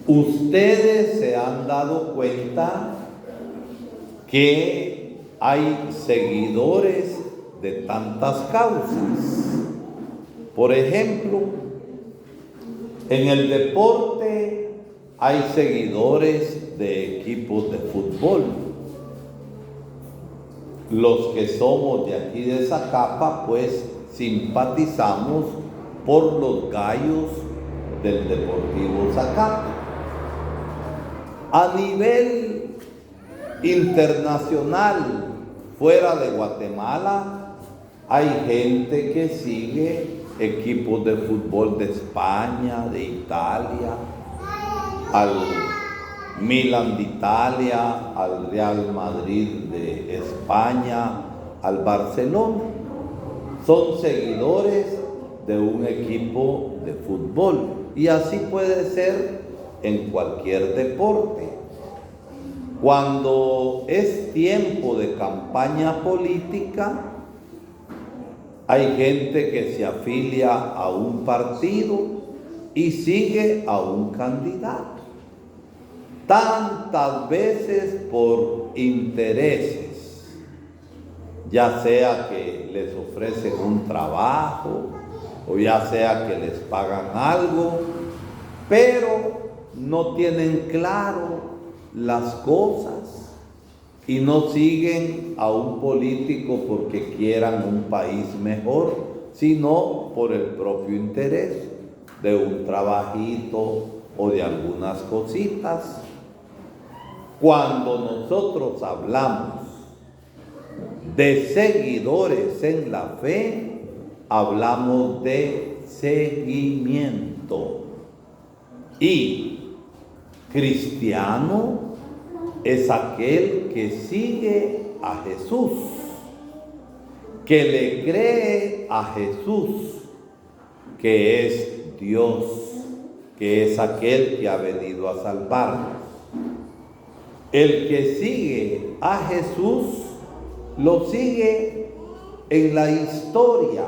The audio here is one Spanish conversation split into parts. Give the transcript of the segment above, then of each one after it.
Ustedes se han dado cuenta que hay seguidores de tantas causas. Por ejemplo, en el deporte hay seguidores de equipos de fútbol. Los que somos de aquí de Zacapa, pues simpatizamos por los gallos del Deportivo Zacapa. A nivel internacional, fuera de Guatemala, hay gente que sigue equipos de fútbol de España, de Italia, al Milan de Italia, al Real Madrid de España, al Barcelona. Son seguidores de un equipo de fútbol, y así puede ser en cualquier deporte. Cuando es tiempo de campaña política, hay gente que se afilia a un partido y sigue a un candidato. Tantas veces por intereses, ya sea que les ofrecen un trabajo o ya sea que les pagan algo, pero no tienen claro las cosas y no siguen a un político porque quieran un país mejor, sino por el propio interés de un trabajito o de algunas cositas. Cuando nosotros hablamos de seguidores en la fe, hablamos de seguimiento. Y cristiano es aquel que sigue a Jesús, que le cree a Jesús, que es Dios, que es aquel que ha venido a salvarnos. El que sigue a Jesús lo sigue en la historia,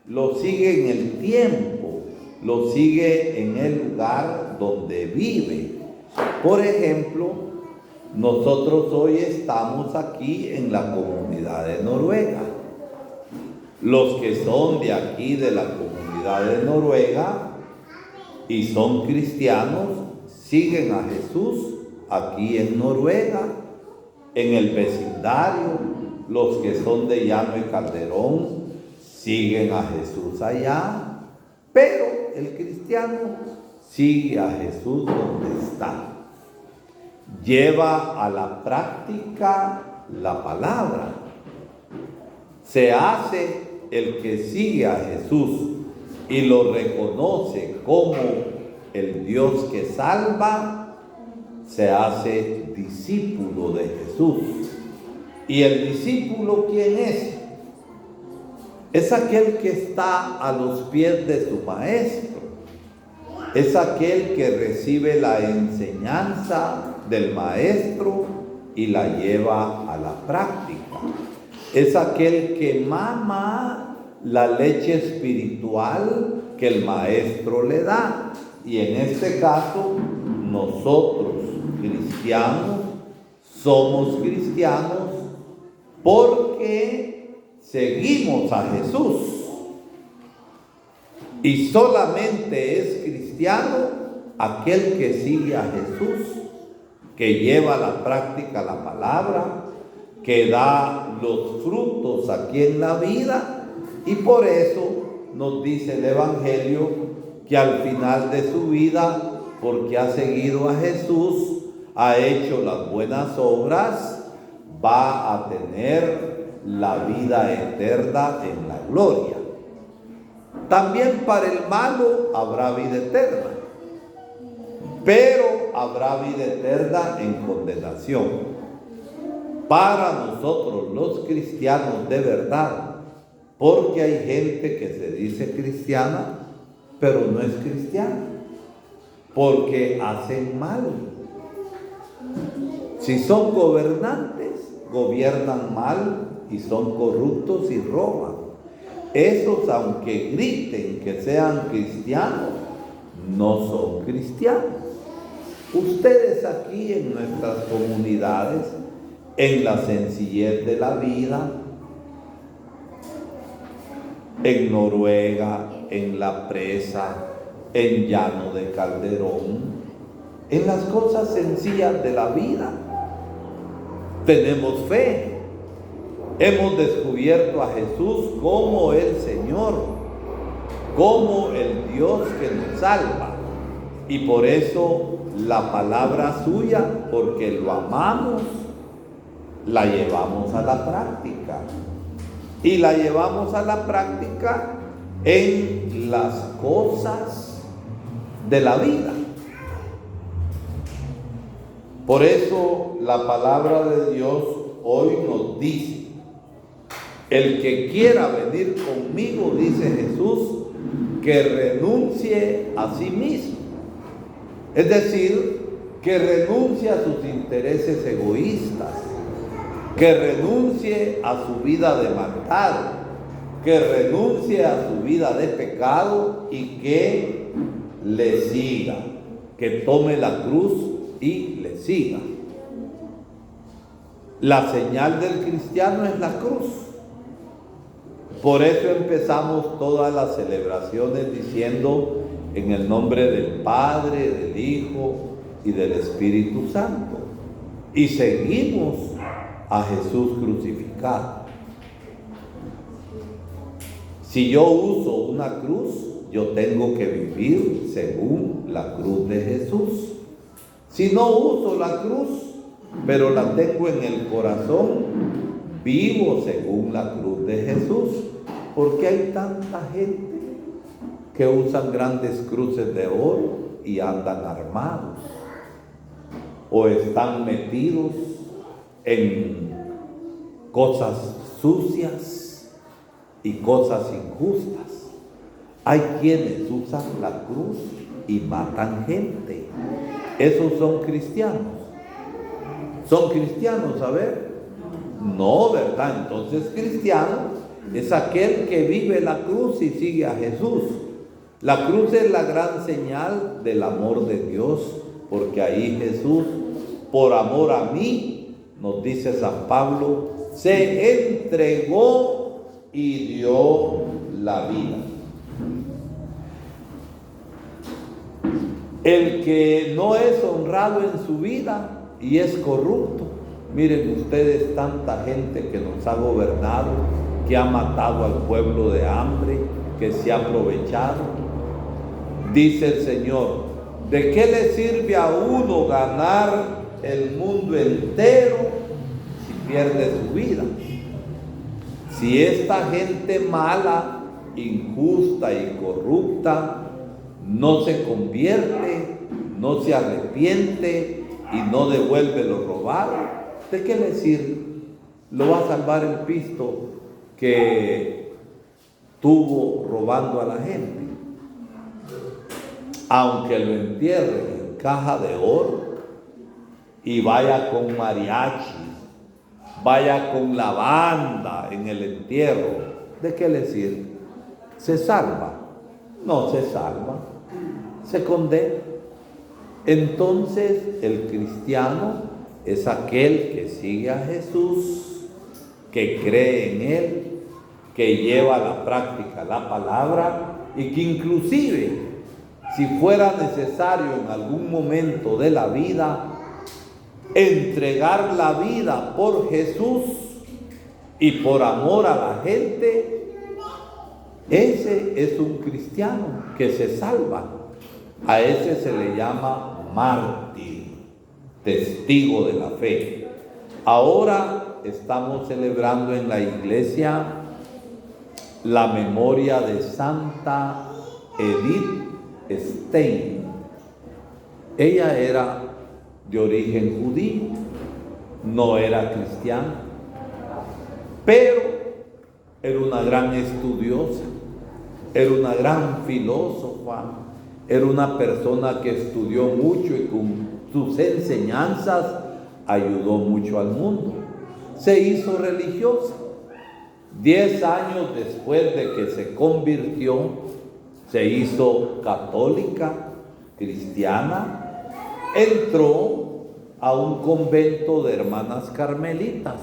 lo sigue en el tiempo, lo sigue en el lugar donde vive. Por ejemplo, nosotros hoy estamos aquí en la comunidad de Noruega. Los que son de aquí, de la comunidad de Noruega, y son cristianos, siguen a Jesús aquí en Noruega, en el vecindario. Los que son de Llano y Calderón siguen a Jesús allá, pero el cristiano sigue a Jesús donde está. Lleva a la práctica la palabra. Se hace el que sigue a Jesús y lo reconoce como el Dios que salva, se hace discípulo de Jesús. ¿Y el discípulo quién es? Es aquel que está a los pies de su maestro. Es aquel que recibe la enseñanza del maestro y la lleva a la práctica. Es aquel que mama la leche espiritual que el maestro le da. Y en este caso, nosotros cristianos somos cristianos porque seguimos a Jesús. Y solamente es cristiano aquel que sigue a Jesús, que lleva a la práctica la palabra, que da los frutos aquí en la vida. Y por eso nos dice el Evangelio que al final de su vida, porque ha seguido a Jesús, ha hecho las buenas obras, va a tener la vida eterna en la gloria. También para el malo habrá vida eterna, pero habrá vida eterna en condenación. Para nosotros los cristianos de verdad, porque hay gente que se dice cristiana, pero no es cristiana, porque hacen mal. Si son gobernantes, gobiernan mal y son corruptos y roban. Esos, aunque griten que sean cristianos, no son cristianos. Ustedes aquí en nuestras comunidades, en la sencillez de la vida, en Noruega, en La Presa, en Llano de Calderón, en las cosas sencillas de la vida, tenemos fe. Hemos descubierto a Jesús como el Señor, como el Dios que nos salva. Y por eso la palabra suya, porque lo amamos, la llevamos a la práctica. Y la llevamos a la práctica en las cosas de la vida. Por eso la palabra de Dios hoy nos dice: el que quiera venir conmigo, dice Jesús, que renuncie a sí mismo. Es decir, que renuncie a sus intereses egoístas, que renuncie a su vida de maldad, que renuncie a su vida de pecado y que le siga, que tome la cruz y le siga. La señal del cristiano es la cruz. Por eso empezamos todas las celebraciones diciendo: en el nombre del Padre, del Hijo y del Espíritu Santo. Y seguimos a Jesús crucificado. Si yo uso una cruz, yo tengo que vivir según la cruz de Jesús. Si no uso la cruz, pero la tengo en el corazón, vivo según la cruz de Jesús. ¿Por qué hay tanta gente que usan grandes cruces de oro y andan armados? O están metidos en cosas sucias y cosas injustas. Hay quienes usan la cruz y matan gente. Esos son cristianos. ¿Son cristianos? A ver. No, ¿verdad? Entonces cristiano es aquel que vive la cruz y sigue a Jesús. La cruz es la gran señal del amor de Dios, porque ahí Jesús, por amor a mí, nos dice San Pablo, se entregó y dio la vida. El que no es honrado en su vida y es corrupto. Miren ustedes tanta gente que nos ha gobernado, que ha matado al pueblo de hambre, que se ha aprovechado. Dice el Señor: ¿de qué le sirve a uno ganar el mundo entero si pierde su vida? Si esta gente mala, injusta y corrupta no se convierte, no se arrepiente y no devuelve lo robado, ¿de qué le sirve? Lo va a salvar el pisto que tuvo robando a la gente. Aunque lo entierren en caja de oro y vaya con mariachi, vaya con la banda en el entierro, ¿de qué le sirve? ¿Se salva? No se salva, se condena. Entonces el cristiano es aquel que sigue a Jesús, que cree en Él, que lleva a la práctica la palabra y que inclusive, si fuera necesario en algún momento de la vida, entregar la vida por Jesús y por amor a la gente, ese es un cristiano que se salva. A ese se le llama mártir, testigo de la fe. Ahora estamos celebrando en la iglesia la memoria de Santa Edith Stein. Ella era de origen judío, no era cristiana, pero era una gran estudiosa, era una gran filósofa, era una persona que estudió mucho y con sus enseñanzas ayudó mucho al mundo. Se hizo religiosa. 10 años después de que se convirtió, se hizo católica, cristiana, entró a un convento de hermanas carmelitas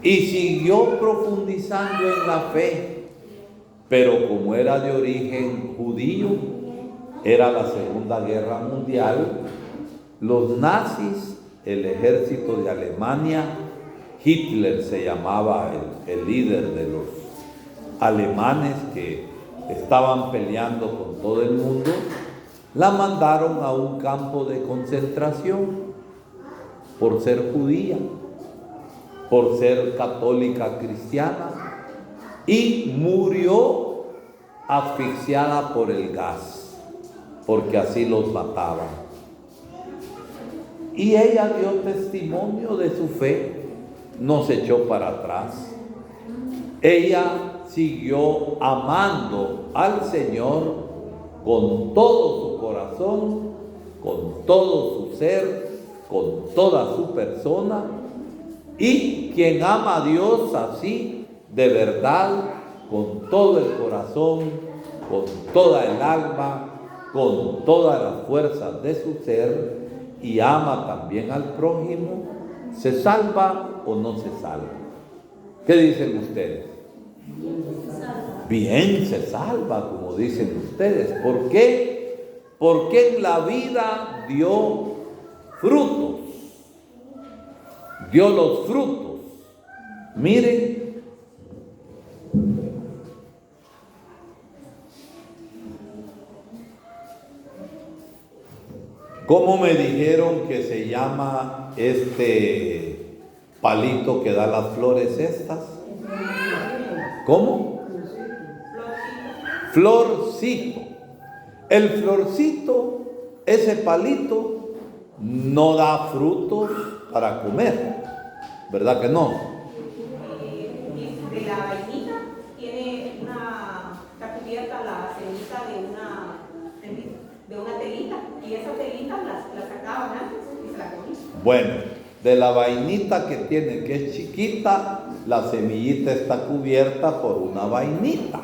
y siguió profundizando en la fe, pero como era de origen judío, era la Segunda Guerra Mundial, los nazis, el ejército de Alemania, Hitler se llamaba el líder de los alemanes que estaban peleando con todo el mundo, la mandaron a un campo de concentración por ser judía, por ser católica cristiana, y murió asfixiada por el gas, porque así los mataban. Y ella dio testimonio de su fe, no se echó para atrás. Ella siguió amando al Señor con todo su corazón, con todo su ser, con toda su persona. Y quien ama a Dios así, de verdad, con todo el corazón, con toda el alma, con todas las fuerzas de su ser, y ama también al prójimo, ¿se salva o no se salva? ¿Qué dicen ustedes? Bien, se salva, como dicen ustedes. ¿Por qué? Porque en la vida dio frutos. Dio los frutos. Miren, ¿cómo me dijeron que se llama este palito que da las flores estas? ¿Cómo? Florcito. El florcito, ese palito, no da frutos para comer, ¿verdad que no? De la vainita tiene está cubierta la semilla de una telita, y esa telita la sacaban antes y se la comían. Bueno, de la vainita que tiene, que es chiquita, la semillita está cubierta por una vainita,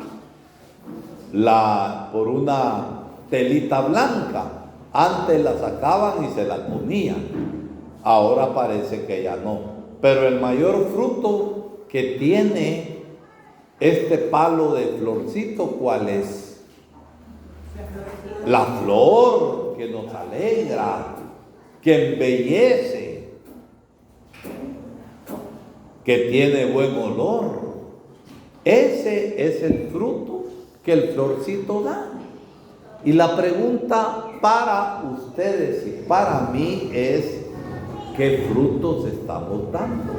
por una telita blanca. Antes la sacaban y se la comían, ahora parece que ya no. Pero el mayor fruto que tiene este palo de florcito, ¿cuál es? La flor que nos alegra, que embellece, que tiene buen olor. Ese es el fruto que el florcito da. Y la pregunta para ustedes y para mí es: ¿qué frutos estamos dando?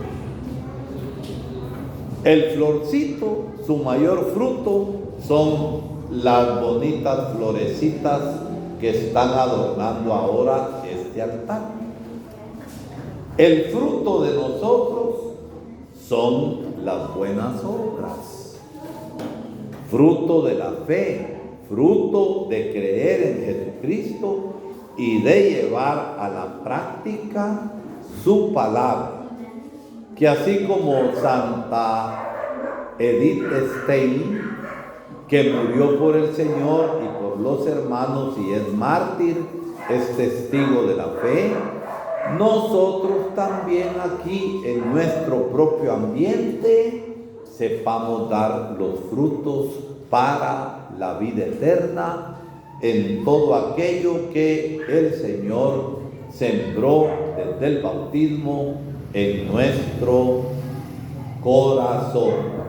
El florcito, su mayor fruto son las bonitas florecitas que están adornando ahora este altar. El fruto de nosotros son las buenas obras, fruto de la fe, fruto de creer en Jesucristo y de llevar a la práctica su palabra. Que así como Santa Edith Stein, que murió por el Señor y por los hermanos y es mártir, es testigo de la fe, nosotros también aquí en nuestro propio ambiente sepamos dar los frutos para la vida eterna en todo aquello que el Señor sembró desde el bautismo en nuestro corazón.